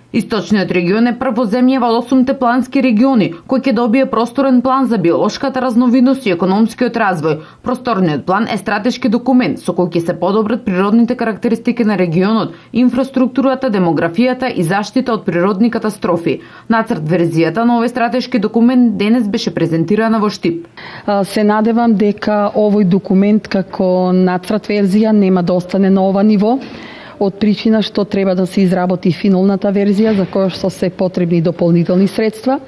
Источниот регион е првоземјава од 8 плански региони, кој ќе добие просторен план за биолошката разновидност и економскиот развој. Просторниот план е стратешки документ со кој ќе се подобрат природните карактеристики на регионот, инфраструктурата, демографијата и заштита од природни катастрофи. Нацрт верзијата на овој стратешки документ денес беше презентирана во Штип. Се надевам дека овој документ како нацрт верзија нема да остане на ова ниво, од причина што треба да се изработи финалната верзија за која што се потребни дополнителни средства.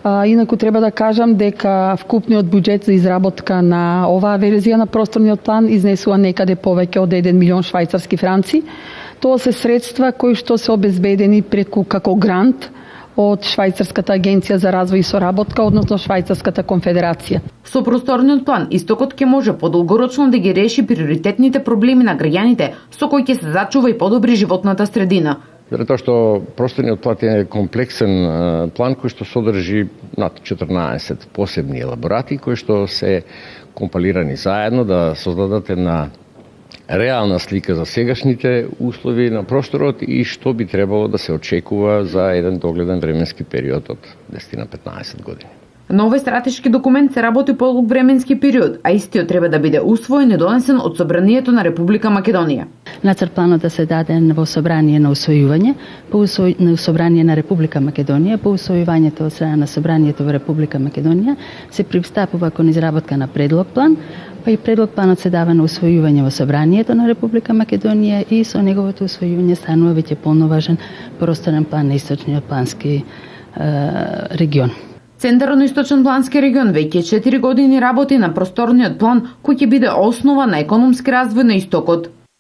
Инаку треба да кажам дека вкупниот буџет за изработка на оваа верзија на просторниот план изнесува некаде повеќе од 1 милион швајцарски франци. Тоа се средства кои што се обезбедени преку како грант од Швајцарската агенција за развој и соработка, односно Швајцарската конфедерација. Со просторниот план, Истокот ќе може подолгорочно да ги реши приоритетните проблеми на граѓаните, со кои ќе се зачува и подобри животната средина. Затоа што просторниот план е комплексен план кој што содржи над 14 посебни елаборати кои што се компилирани заедно да создадат една реална слика за сегашните услови на просторот и што би требало да се очекува за еден догледен временски период од 10 на 15 години. На овој стратешки документ се работи по долг временски период, а истиот треба да биде усвоен и донесен од Собранието на Република Македонија. Нацрт планот да се даде во собрание на усвојување, на собрание на Република Македонија, по усвојувањето од страна на Собранието во Република Македонија се пристапува кон изработка на предлог план, па и предлог планот се дава на усвојување во Собранието на Република Македонија и со неговото усвојување станува веќе полноважен просторен план на источниот плански регион. Централно-источен плански регион веќе 4 години работи на просторниот план кој ќе биде основа на економски развој на Истокот.